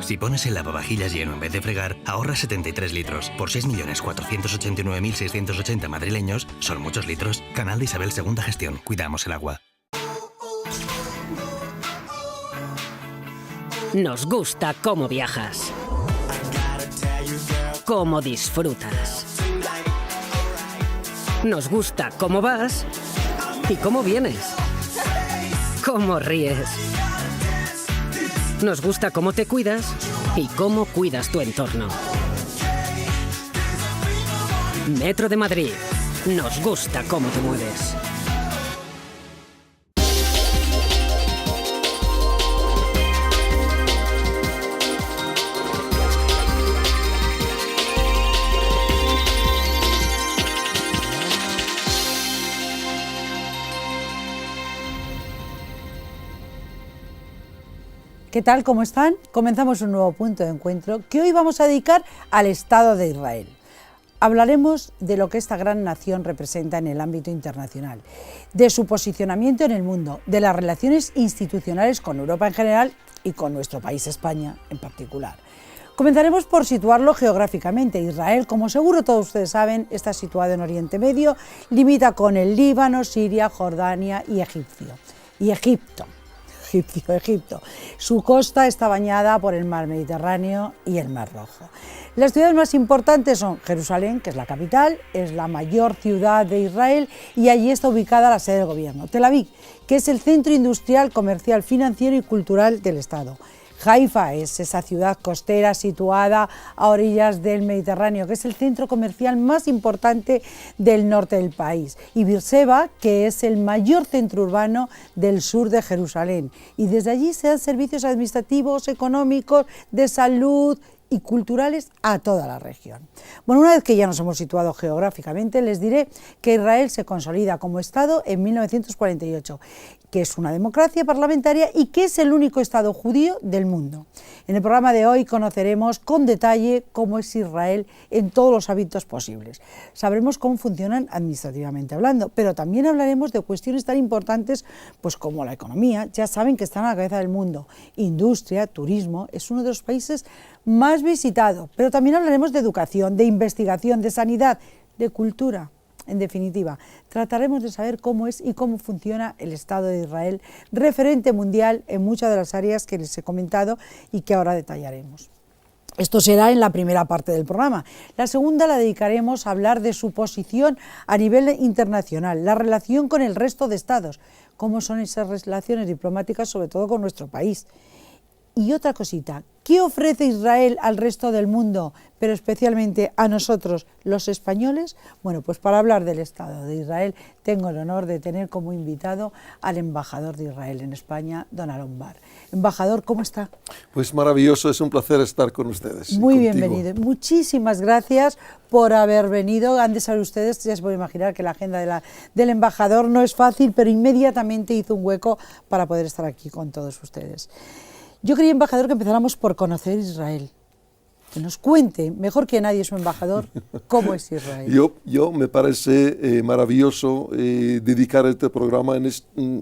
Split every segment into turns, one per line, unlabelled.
Si pones el lavavajillas lleno en vez de fregar, ahorras 73 litros. Por 6.489.680 madrileños, son muchos litros. Canal de Isabel II Gestión. Cuidamos el agua.
Nos gusta cómo viajas, cómo disfrutas. Nos gusta cómo vas y cómo vienes, cómo ríes. Nos gusta cómo te cuidas y cómo cuidas tu entorno. Metro de Madrid. Nos gusta cómo te mueves.
¿Qué tal? ¿Cómo están? Comenzamos un nuevo punto de encuentro que hoy vamos a dedicar al Estado de Israel. Hablaremos de lo que esta gran nación representa en el ámbito internacional, de su posicionamiento en el mundo, de las relaciones institucionales con Europa en general y con nuestro país, España, en particular. Comenzaremos por situarlo geográficamente. Israel, como seguro todos ustedes saben, está situado en Oriente Medio, limita con el Líbano, Siria, Jordania y Egipto. Su costa está bañada por el mar Mediterráneo y el mar Rojo. Las ciudades más importantes son Jerusalén, que es la capital, es la mayor ciudad de Israel, y allí está ubicada la sede del gobierno. Tel Aviv, que es el centro industrial, comercial, financiero y cultural del Estado. Haifa es esa ciudad costera situada a orillas del Mediterráneo, que es el centro comercial más importante del norte del país. Y Beerseba, que es el mayor centro urbano del sur de Jerusalén. Y desde allí se dan servicios administrativos, económicos, de salud y culturales a toda la región. Bueno, una vez que ya nos hemos situado geográficamente, les diré que Israel se consolida como Estado en 1948, que es una democracia parlamentaria y que es el único Estado judío del mundo. En el programa de hoy conoceremos con detalle cómo es Israel en todos los ámbitos posibles. Sabremos cómo funcionan administrativamente hablando, pero también hablaremos de cuestiones tan importantes pues como la economía. Ya saben que están a la cabeza del mundo. Industria, turismo, es uno de los países más visitado, pero también hablaremos de educación, de investigación, de sanidad, de cultura. En definitiva, trataremos de saber cómo es y cómo funciona el Estado de Israel, referente mundial en muchas de las áreas que les he comentado y que ahora detallaremos. Esto será en la primera parte del programa. La segunda la dedicaremos a hablar de su posición a nivel internacional, la relación con el resto de estados, cómo son esas relaciones diplomáticas, sobre todo con nuestro país. Y otra cosita, ¿qué ofrece Israel al resto del mundo, pero especialmente a nosotros, los españoles? Bueno, pues para hablar del Estado de Israel, tengo el honor de tener como invitado al embajador de Israel en España, don Alon Bar. Embajador, ¿cómo está?
Pues maravilloso, es un placer estar con ustedes.
Muy bienvenido. Muchísimas gracias por haber venido. Han de saber ustedes, ya se puede imaginar que la agenda del embajador no es fácil, pero inmediatamente hizo un hueco para poder estar aquí con todos ustedes. Yo quería, embajador, que empezáramos por conocer Israel, que nos cuente, mejor que nadie su embajador, cómo es Israel.
Yo me parece maravilloso dedicar este programa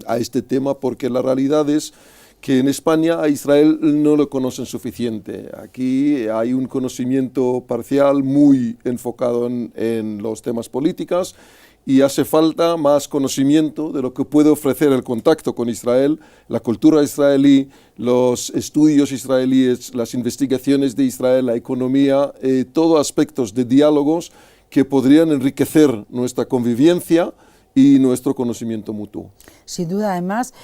a este tema, porque la realidad es que en España a Israel no lo conocen suficiente. Aquí hay un conocimiento parcial muy enfocado en los temas políticos, y hace falta más conocimiento de lo que puede ofrecer el contacto con Israel, la cultura israelí, los estudios israelíes, las investigaciones de Israel, la economía, todos aspectos de diálogos que podrían enriquecer nuestra convivencia y nuestro conocimiento mutuo.
Sin duda, además,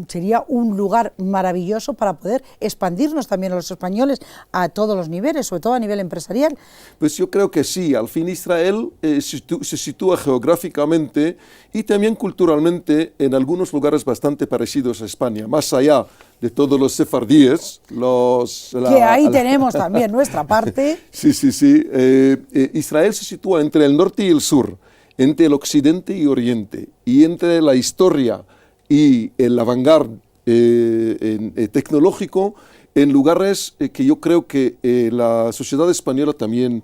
sería un lugar maravilloso para poder expandirnos también a los españoles a todos los niveles, sobre todo a nivel empresarial.
Pues yo creo que sí. Al fin Israel se sitúa geográficamente y también culturalmente en algunos lugares bastante parecidos a España, más allá de todos los sefardíes.
Que ahí tenemos también nuestra parte.
Sí. Israel se sitúa entre el norte y el sur, entre el occidente y oriente, y entre la historia y el avant-garde tecnológico, en lugares que yo creo que la sociedad española también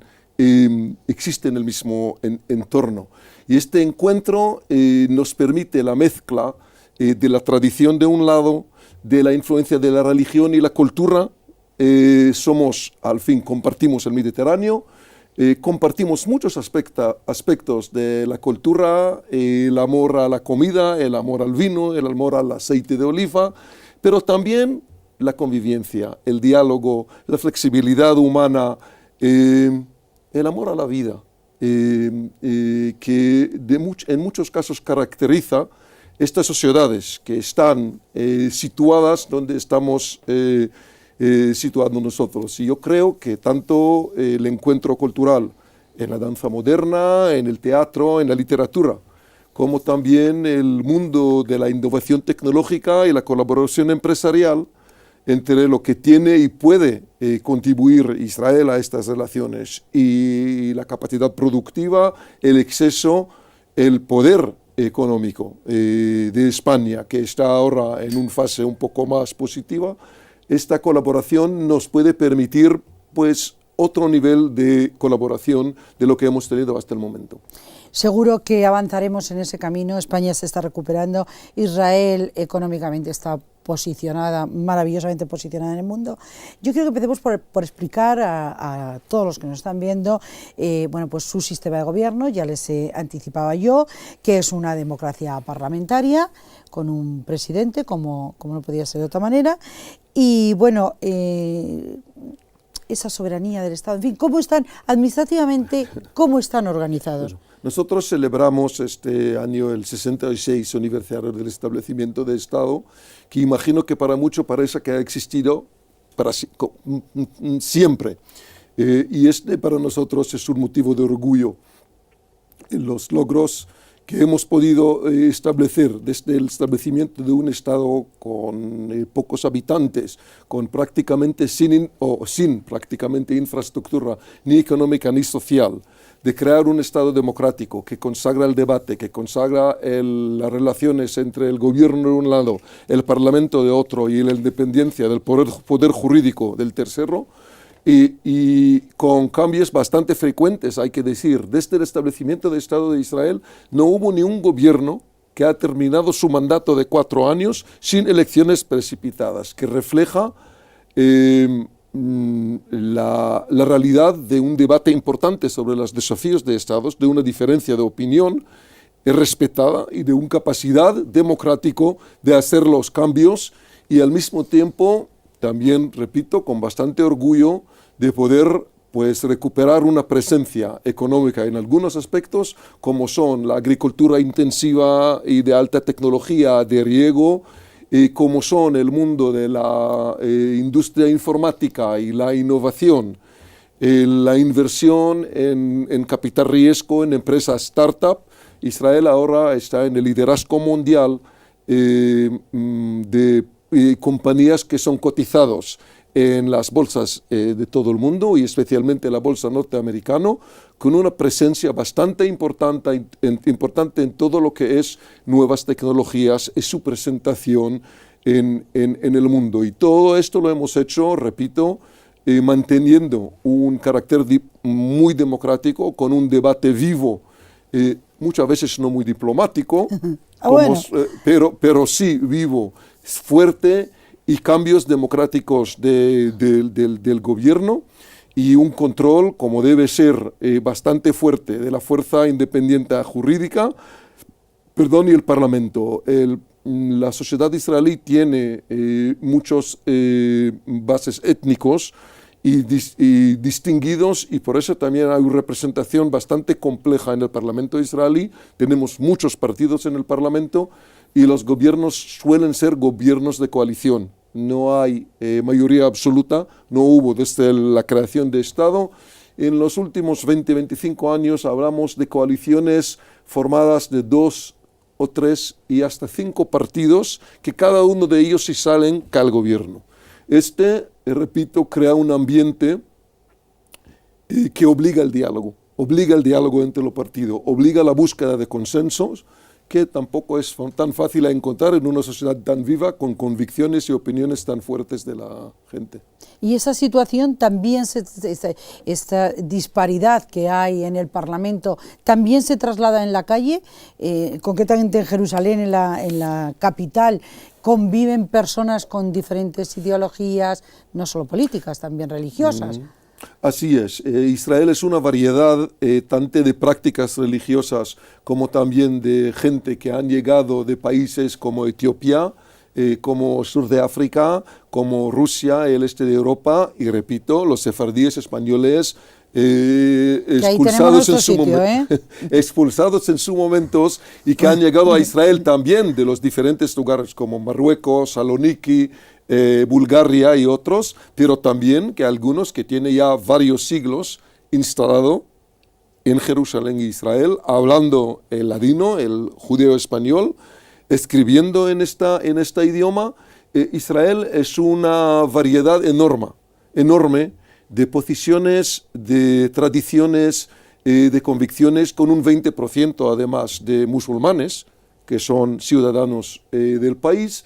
existe en el mismo entorno. Y este encuentro nos permite la mezcla de la tradición de un lado, de la influencia de la religión y la cultura. Al fin, compartimos el Mediterráneo, compartimos muchos aspectos de la cultura, el amor a la comida, el amor al vino, el amor al aceite de oliva, pero también la convivencia, el diálogo, la flexibilidad humana, el amor a la vida, que en muchos casos caracteriza estas sociedades que están situadas donde estamos situando nosotros. Y yo creo que tanto el encuentro cultural en la danza moderna, en el teatro, en la literatura, como también el mundo de la innovación tecnológica y la colaboración empresarial entre lo que tiene y puede contribuir Israel a estas relaciones y la capacidad productiva, el exceso, el poder económico de España, que está ahora en una fase un poco más positiva. Esta colaboración nos puede permitir, pues, otro nivel de colaboración de lo que hemos tenido hasta el momento.
Seguro que avanzaremos en ese camino. España se está recuperando, Israel económicamente está posicionada, maravillosamente posicionada en el mundo. Yo quiero que empecemos por explicar a todos los que nos están viendo, bueno, pues su sistema de gobierno. Ya les anticipaba yo que es una democracia parlamentaria con un presidente, como no podía ser de otra manera, y bueno, esa soberanía del Estado, en fin, ¿cómo están administrativamente, cómo están organizados?
Nosotros celebramos este año el 66 aniversario del establecimiento del Estado, que imagino que para muchos parece que ha existido siempre. Y para nosotros es un motivo de orgullo. Los logros que hemos podido establecer desde el establecimiento de un Estado con pocos habitantes, con prácticamente sin prácticamente infraestructura ni económica ni social, de crear un Estado democrático que consagra el debate, que consagra las relaciones entre el gobierno de un lado, el parlamento de otro y la independencia del poder jurídico del tercero, y con cambios bastante frecuentes, hay que decir. Desde el establecimiento del Estado de Israel no hubo ni un gobierno que ha terminado su mandato de 4 años sin elecciones precipitadas, que refleja la realidad de un debate importante sobre los desafíos de Estados, de una diferencia de opinión respetada y de una capacidad democrática de hacer los cambios y al mismo tiempo, también, repito, con bastante orgullo de poder pues recuperar una presencia económica en algunos aspectos, como son la agricultura intensiva y de alta tecnología de riego, como son el mundo de la industria informática y la innovación, la inversión en capital riesgo, en empresas startup. Israel ahora está en el liderazgo mundial de compañías que son cotizadas en las bolsas de todo el mundo y especialmente la bolsa norteamericana, con una presencia bastante importante en todo lo que es nuevas tecnologías y su presentación en el mundo. Y todo esto lo hemos hecho, repito, manteniendo un carácter muy democrático, con un debate vivo, muchas veces no muy diplomático, pero sí vivo, fuerte, y cambios democráticos del gobierno y un control, como debe ser, bastante fuerte de la fuerza independiente jurídica, y el Parlamento. La sociedad israelí tiene muchos bases étnicos y distinguidos, y por eso también hay una representación bastante compleja en el Parlamento israelí. Tenemos muchos partidos en el Parlamento y los gobiernos suelen ser gobiernos de coalición. No hay mayoría absoluta, no hubo desde la creación de Estado. En los últimos 20-25 años hablamos de coaliciones formadas de 2 o 3 y hasta 5 partidos, que cada uno de ellos si salen cae al gobierno. Repito, crea un ambiente que obliga al diálogo entre los partidos, obliga a la búsqueda de consensos que tampoco es tan fácil a encontrar en una sociedad tan viva, con convicciones y opiniones tan fuertes de la gente.
Y esa situación también, esta disparidad que hay en el Parlamento, también se traslada en la calle, concretamente en Jerusalén, en la capital, conviven personas con diferentes ideologías, no solo políticas, también religiosas.
Así es, Israel es una variedad tanto de prácticas religiosas como también de gente que han llegado de países como Etiopía, como sur de África, como Rusia, el este de Europa, y repito, los sefardíes españoles expulsados en su momentos y que han llegado a Israel también de los diferentes lugares como Marruecos, Saloniki, Bulgaria y otros, pero también que algunos que tienen ya varios siglos instalado en Jerusalén y Israel, hablando el ladino, el judeo español, escribiendo en este idioma. Israel es una variedad enorme de posiciones, de tradiciones, de convicciones, con un 20% además de musulmanes, que son ciudadanos del país,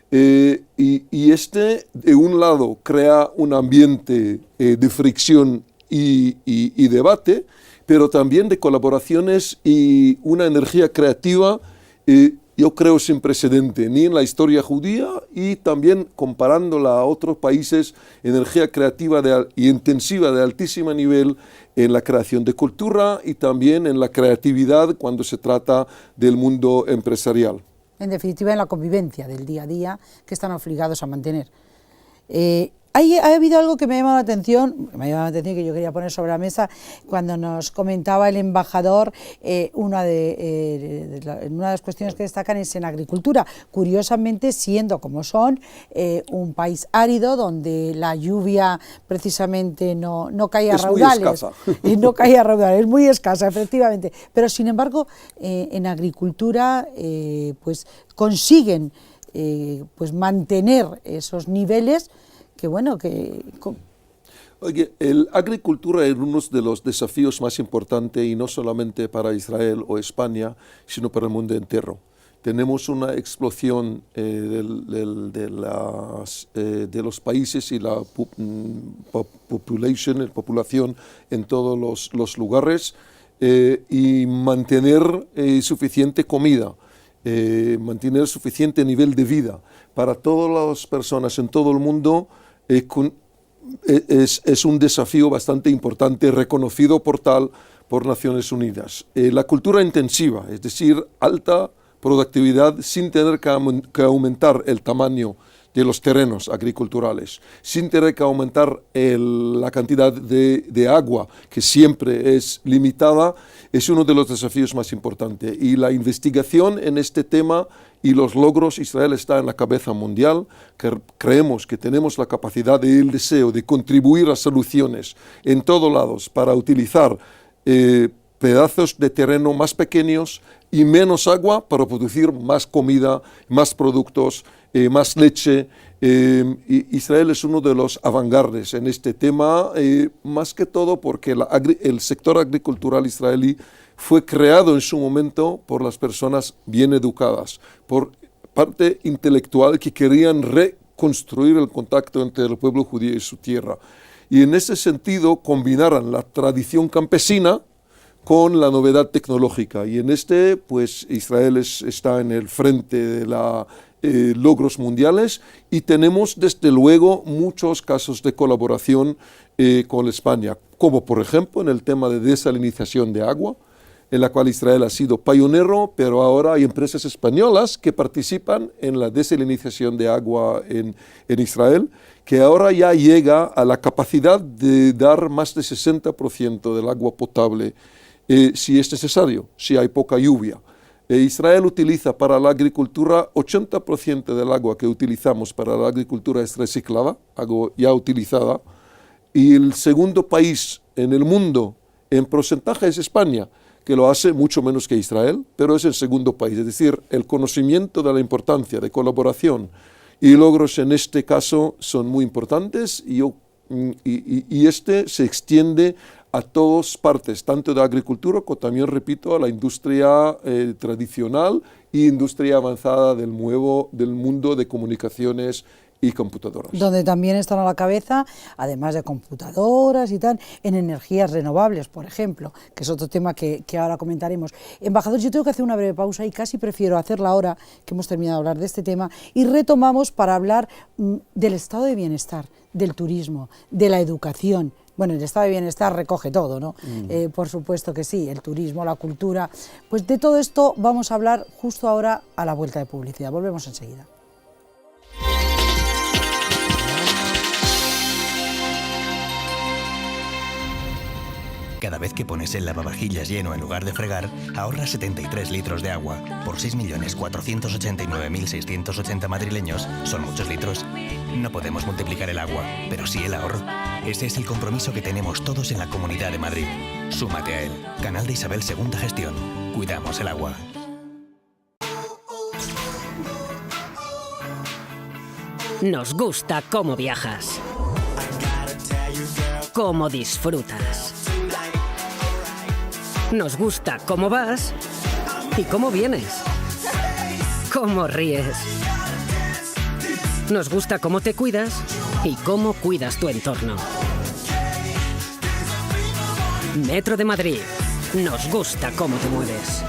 y de un lado crea un ambiente de fricción y debate, pero también de colaboraciones y una energía creativa, yo creo sin precedente, ni en la historia judía, y también comparándola a otros países, energía creativa y intensiva de altísimo nivel en la creación de cultura y también en la creatividad cuando se trata del mundo empresarial.
En definitiva, en la convivencia del día a día que están obligados a mantener. Ha habido algo que me ha llamado la atención, que yo quería poner sobre la mesa, cuando nos comentaba el embajador, una de las cuestiones que destacan es en agricultura, curiosamente siendo como son un país árido donde la lluvia precisamente no cae a raudales, no cae a raudales, es muy escasa efectivamente, pero sin embargo en agricultura pues consiguen pues mantener esos niveles.
Oye, la agricultura es uno de los desafíos más importantes, y no solamente para Israel o España, sino para el mundo entero. Tenemos una explosión de los países y la población en todos los lugares, y mantener suficiente comida, mantener suficiente nivel de vida para todas las personas en todo el mundo. Es un desafío bastante importante, reconocido por Naciones Unidas. La cultura intensiva, es decir, alta productividad sin tener que aumentar el tamaño de los terrenos agriculturales, sin tener que aumentar la cantidad de agua, que siempre es limitada, es uno de los desafíos más importantes. Y la investigación en este tema y los logros, Israel está en la cabeza mundial, que creemos que tenemos la capacidad y el deseo de contribuir a soluciones en todos lados para utilizar pedazos de terreno más pequeños y menos agua para producir más comida, más productos, más leche. Israel es uno de los avangardes en este tema, más que todo porque el sector agricultural israelí fue creado en su momento por las personas bien educadas, por parte intelectual que querían reconstruir el contacto entre el pueblo judío y su tierra. Y en ese sentido combinaron la tradición campesina con la novedad tecnológica. Y en pues Israel está en el frente de logros mundiales, y tenemos desde luego muchos casos de colaboración con España, como por ejemplo en el tema de desalinización de agua, en la cual Israel ha sido pionero, pero ahora hay empresas españolas que participan en la desalinización de agua en Israel, que ahora ya llega a la capacidad de dar más del 60% del agua potable si es necesario, si hay poca lluvia. Israel utiliza para la agricultura 80% del agua que utilizamos para la agricultura es reciclada, agua ya utilizada, y el segundo país en el mundo en porcentaje es España, que lo hace mucho menos que Israel, pero es el segundo país. Es decir, el conocimiento de la importancia de colaboración y logros en este caso son muy importantes, y se extiende a todas partes, tanto de agricultura como también, repito, a la industria tradicional e industria avanzada del mundo de comunicaciones y computadoras.
Donde también están a la cabeza, además de computadoras y tal, en energías renovables, por ejemplo, que es otro tema que ahora comentaremos. Embajador, yo tengo que hacer una breve pausa y casi prefiero hacerla ahora que hemos terminado de hablar de este tema y retomamos para hablar del estado de bienestar, del turismo, de la educación. Bueno, el estado de bienestar recoge todo, ¿no? Por supuesto que sí, el turismo, la cultura. Pues de todo esto vamos a hablar justo ahora a la vuelta de publicidad. Volvemos enseguida.
Cada vez que pones el lavavajillas lleno en lugar de fregar, ahorras 73 litros de agua. Por 6.489.680 madrileños, son muchos litros. No podemos multiplicar el agua, pero sí el ahorro. Ese es el compromiso que tenemos todos en la Comunidad de Madrid. Súmate a él. Canal de Isabel Segunda Gestión. Cuidamos el agua.
Nos gusta cómo viajas, cómo disfrutas. Nos gusta cómo vas y cómo vienes, cómo ríes. Nos gusta cómo te cuidas y cómo cuidas tu entorno. Metro de Madrid. Nos gusta cómo te mueves.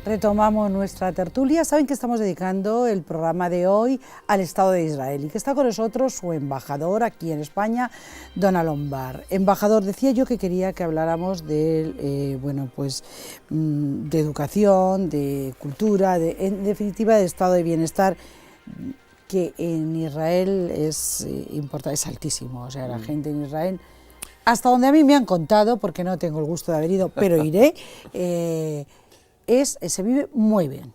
Retomamos nuestra tertulia. Saben que estamos dedicando el programa de hoy al Estado de Israel y que está con nosotros su embajador aquí en España, Donald Lombard. Embajador, decía yo que quería que habláramos de, de educación, de cultura, en definitiva de estado de bienestar, que en Israel es importante, es altísimo. O sea, la gente en Israel, hasta donde a mí me han contado, porque no tengo el gusto de haber ido, pero iré, se vive muy bien.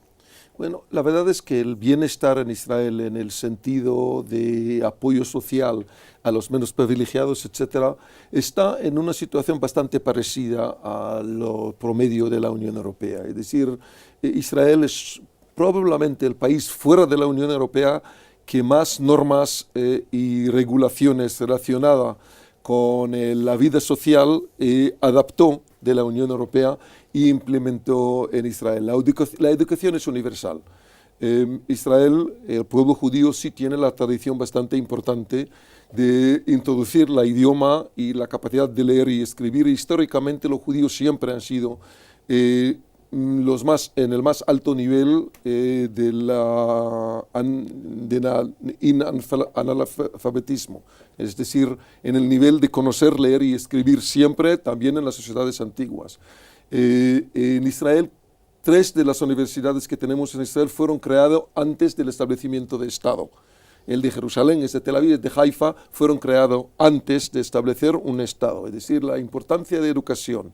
Bueno, la verdad es que el bienestar en Israel, en el sentido de apoyo social a los menos privilegiados, etcétera, está en una situación bastante parecida a lo promedio de la Unión Europea. Es decir, Israel es probablemente el país fuera de la Unión Europea que más normas y regulaciones relacionadas con la vida social adaptó de la Unión Europea y implementó en Israel. La educación es universal. Israel, el pueblo judío, sí tiene la tradición bastante importante de introducir el idioma y la capacidad de leer y escribir. Históricamente los judíos siempre han sido en el más alto nivel del analfabetismo, es decir, en el nivel de conocer, leer y escribir siempre, también en las sociedades antiguas. En Israel, 3 de las universidades que tenemos en Israel fueron creadas antes del establecimiento de Estado. El de Jerusalén, el de Tel Aviv, el de Haifa, fueron creados antes de establecer un Estado. Es decir, la importancia de educación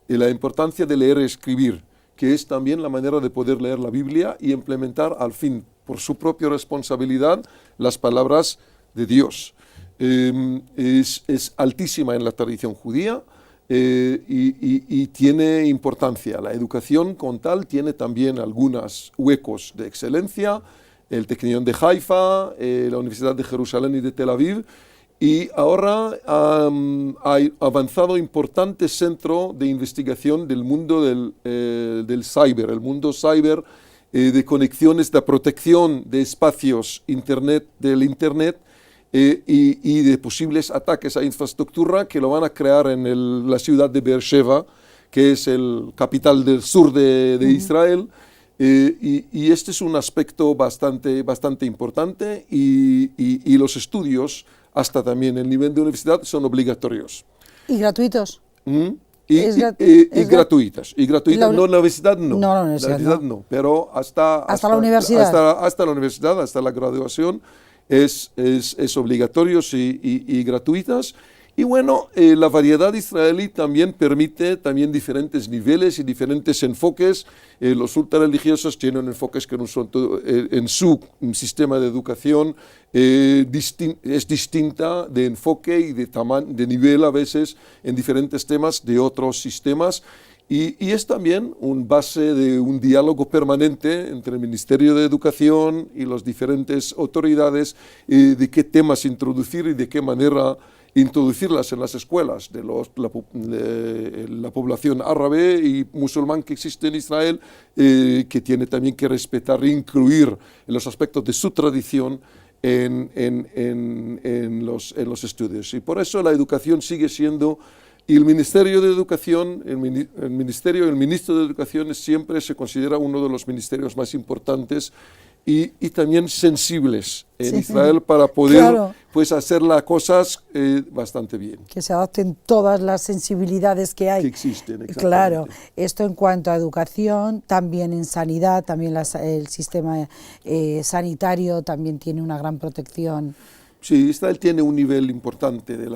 y la importancia de leer y escribir, que es también la manera de poder leer la Biblia y implementar al fin, por su propia responsabilidad, las palabras de Dios. Es altísima en la tradición judía. Y tiene importancia. La educación con tal tiene también algunos huecos de excelencia, el Tecnión de Haifa, la Universidad de Jerusalén y de Tel Aviv, y ahora ha avanzado importante centro de investigación del mundo del cyber, el mundo cyber de conexiones, de protección de espacios del Internet, y de posibles ataques a infraestructura que lo van a crear en la ciudad de Beersheba, que es el capital del sur de Israel, y este es un aspecto bastante importante, y los estudios, hasta también el nivel de universidad, son obligatorios.
¿Y gratuitos?
Gratuitas. Y gratuitas, no, la universidad no.
No, la universidad
no. Pero hasta
la universidad.
Hasta la universidad, hasta la graduación, es obligatorios y gratuitas. Y bueno, la variedad israelí también permite diferentes niveles y diferentes enfoques. Los ultrarreligiosos tienen enfoques que no son en su sistema de educación es distinta de enfoque y de nivel a veces en diferentes temas de otros sistemas. Y es también un base de un diálogo permanente entre el Ministerio de Educación y las diferentes autoridades de qué temas introducir y de qué manera introducirlas en las escuelas de la población árabe y musulmán que existe en Israel, que tiene también que respetar e incluir en los aspectos de su tradición en los estudios. Y por eso la educación sigue siendo... Y el Ministerio de Educación, el Ministro de Educación siempre se considera uno de los ministerios más importantes y también sensibles en Israel para poder pues, hacer las cosas bastante bien.
Que se adapten todas las sensibilidades que hay.
Que existen, exactamente.
Claro, esto en cuanto a educación, también en sanidad, también el sistema sanitario también tiene una gran protección.
Sí, Israel tiene un nivel importante de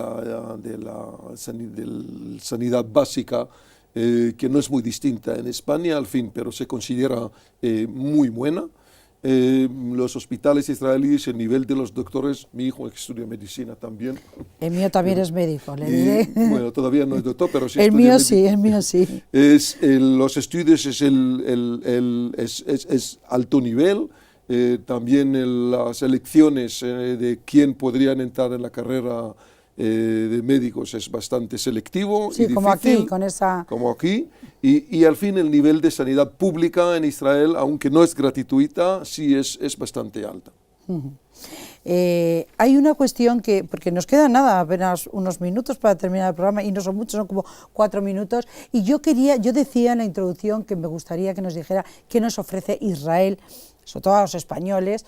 sanidad básica que no es muy distinta en España, al fin, pero se considera muy buena. Los hospitales israelíes, el nivel de los doctores, mi hijo estudia medicina también.
El mío también es médico, le diré.
Bueno, todavía no es doctor, pero sí
el
estudia
mío sí, el mío sí.
Los estudios es alto nivel. También las elecciones de quién podrían entrar en la carrera de médicos es bastante selectivo y
como
difícil,
aquí, con esa...
como aquí, y al fin el nivel de sanidad pública en Israel, aunque no es gratuita, sí es bastante alta.
Hay una cuestión que, porque nos queda nada, apenas unos minutos para terminar el programa, y no son muchos, son como 4 minutos, y yo decía en la introducción que me gustaría que nos dijera qué nos ofrece Israel, sobre todo a los españoles.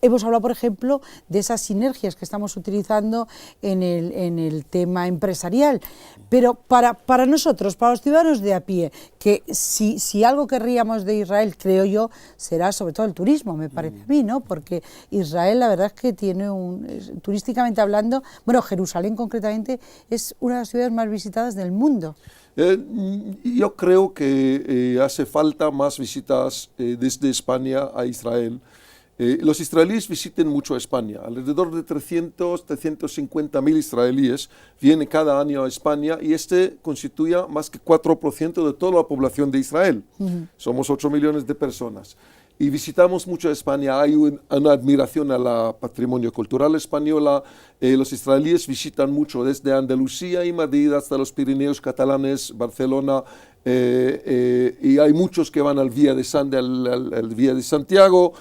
Hemos hablado, por ejemplo, de esas sinergias que estamos utilizando en el tema empresarial, pero para nosotros, para los ciudadanos de a pie, que si algo querríamos de Israel, creo yo, será sobre todo el turismo, me parece a mí, ¿no? Porque Israel, la verdad es que tiene turísticamente hablando, bueno, Jerusalén concretamente, es una de las ciudades más visitadas del mundo.
Yo creo que hace falta más visitas desde España a Israel. Los israelíes visiten mucho España, alrededor de 350.000 israelíes vienen cada año a España y constituye más que 4% de toda la población de Israel. Somos 8 millones de personas. Y visitamos mucho España, hay una admiración al patrimonio cultural española, los israelíes visitan mucho desde Andalucía y Madrid hasta los Pirineos catalanes, Barcelona, y hay muchos que van al Vía de Santiago.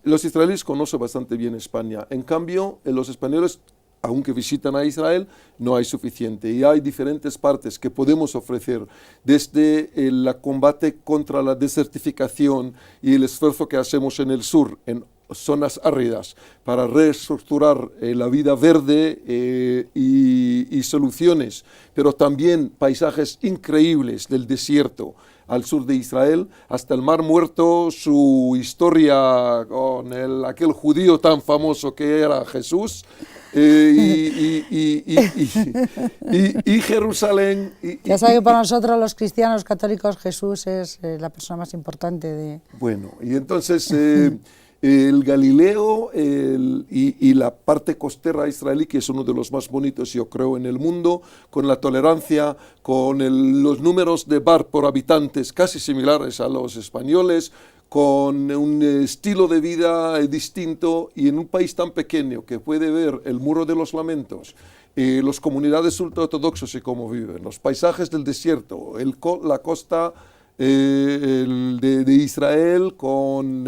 Los israelíes conocen bastante bien España, en cambio los españoles, aunque visitan a Israel, no hay suficiente. Y hay diferentes partes que podemos ofrecer, desde el combate contra la desertificación y el esfuerzo que hacemos en el sur, en zonas áridas, para reestructurar la vida verde y soluciones, pero también paisajes increíbles del desierto al sur de Israel, hasta el Mar Muerto, su historia con aquel judío tan famoso que era Jesús, y Jerusalén.
Ya sabe que para nosotros los cristianos católicos Jesús es la persona más importante de...
Bueno, y entonces el Galileo y la parte costera israelí, que es uno de los más bonitos, yo creo, en el mundo, con la tolerancia, con los números de bar por habitantes casi similares a los españoles, con un estilo de vida distinto, y en un país tan pequeño que puede ver el Muro de los Lamentos, las comunidades ultraortodoxas y cómo viven, los paisajes del desierto, la costa de Israel con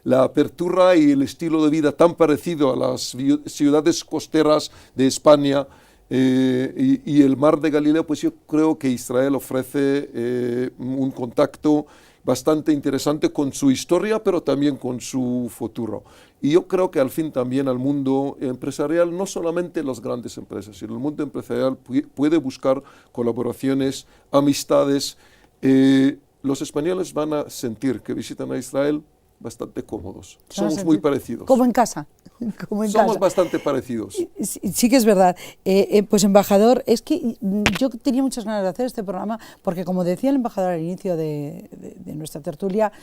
la apertura y el estilo de vida tan parecido a las ciudades costeras de España, y el mar de Galileo, pues yo creo que Israel ofrece un contacto bastante interesante con su historia, pero también con su futuro. Y yo creo que al fin también al mundo empresarial, no solamente las grandes empresas, sino el mundo empresarial puede buscar colaboraciones, amistades. Los españoles van a sentir que visitan a Israel bastante cómodos. Somos muy parecidos.
Como en casa.
Somos bastante parecidos.
Sí que es verdad. Pues embajador, es que yo tenía muchas ganas de hacer este programa porque, como decía el embajador al inicio de nuestra tertulia,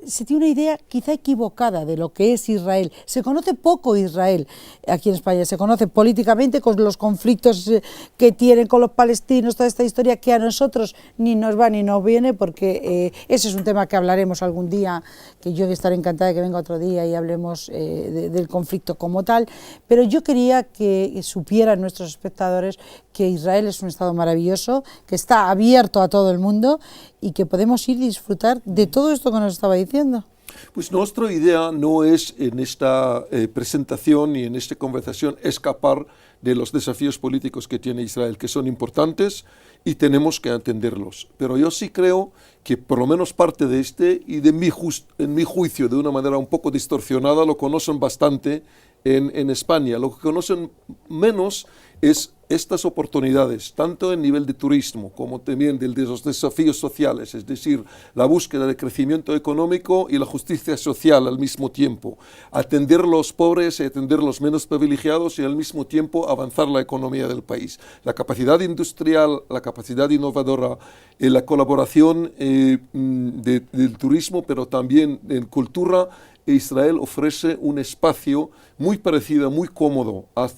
se tiene una idea quizá equivocada de lo que es Israel. Se conoce poco Israel aquí en España, se conoce políticamente con los conflictos que tienen con los palestinos, toda esta historia que a nosotros ni nos va ni nos viene, porque ese es un tema que hablaremos algún día, que yo estaré encantada de que venga otro día y hablemos del conflicto como tal, pero yo quería que supieran nuestros espectadores que Israel es un Estado maravilloso, que está abierto a todo el mundo y que podemos ir y disfrutar de todo esto que nos estaba diciendo.
Pues nuestra idea no es en esta presentación y en esta conversación escapar de los desafíos políticos que tiene Israel, que son importantes y tenemos que atenderlos. Pero yo sí creo que por lo menos parte de y en mi juicio, de una manera un poco distorsionada, lo conocen bastante en España. Lo que conocen menos es estas oportunidades, tanto en nivel de turismo como también de los desafíos sociales, es decir, la búsqueda de crecimiento económico y la justicia social al mismo tiempo, atender a los pobres y atender a los menos privilegiados y al mismo tiempo avanzar la economía del país. La capacidad industrial, la capacidad innovadora, la colaboración del turismo, pero también en cultura. Israel ofrece un espacio muy parecido, muy cómodo a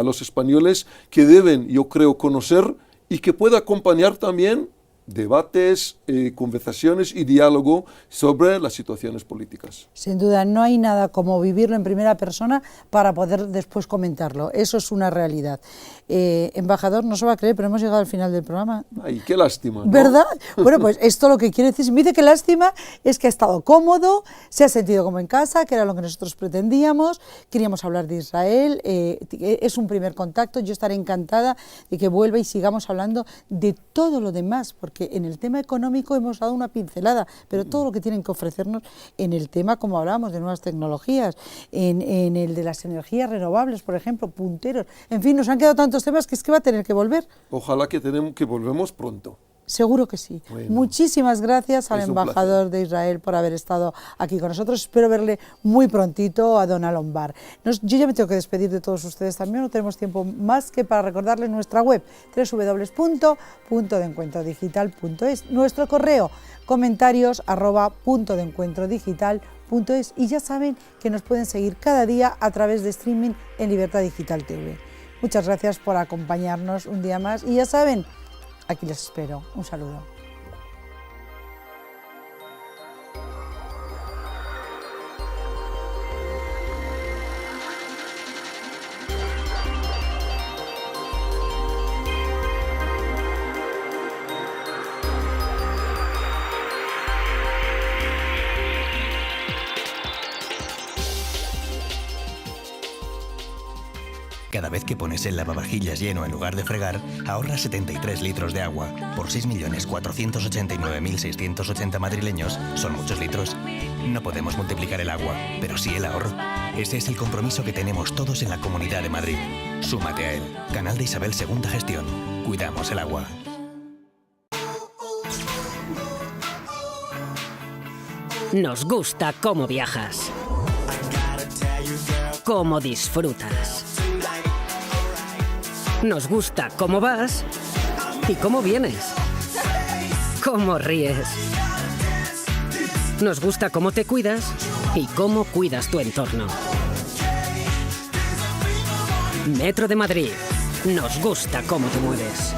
los españoles que deben, yo creo, conocer y que pueda acompañar también debates, conversaciones y diálogo sobre las situaciones políticas.
Sin duda, no hay nada como vivirlo en primera persona para poder después comentarlo. Eso es una realidad. Embajador, no se va a creer, pero hemos llegado al final del programa.
Ay, qué lástima, ¿no?
¿Verdad? Bueno, pues esto lo que quiere decir, si me dice que lástima, es que ha estado cómodo, se ha sentido como en casa, que era lo que nosotros pretendíamos, queríamos hablar de Israel, es un primer contacto, yo estaré encantada de que vuelva y sigamos hablando de todo lo demás, porque en el tema económico hemos dado una pincelada, pero todo lo que tienen que ofrecernos en el tema, como hablábamos, de nuevas tecnologías, en el de las energías renovables, por ejemplo, punteros, en fin, nos han quedado tantos temas que es que va a tener que volver.
Ojalá que volvemos pronto.
Seguro que sí.
Bueno,
muchísimas gracias al embajador de Israel por haber estado aquí con nosotros. Espero verle muy prontito a don Alon Bar. Yo ya me tengo que despedir de todos ustedes también, no tenemos tiempo más que para recordarles nuestra web www.puntodencuentrodigital.es, nuestro correo comentarios@puntodencuentrodigital.es y ya saben que nos pueden seguir cada día a través de streaming en Libertad Digital TV. Muchas gracias por acompañarnos un día más y ya saben, aquí les espero. Un saludo.
Cada vez que pones el lavavajillas lleno en lugar de fregar, ahorras 73 litros de agua. Por 6.489.680 madrileños, son muchos litros. No podemos multiplicar el agua, pero sí el ahorro. Ese es el compromiso que tenemos todos en la Comunidad de Madrid. Súmate a él. Canal de Isabel II Gestión. Cuidamos el agua.
Nos gusta cómo viajas, cómo disfrutas. Nos gusta cómo vas y cómo vienes, cómo ríes. Nos gusta cómo te cuidas y cómo cuidas tu entorno. Metro de Madrid. Nos gusta cómo te mueves.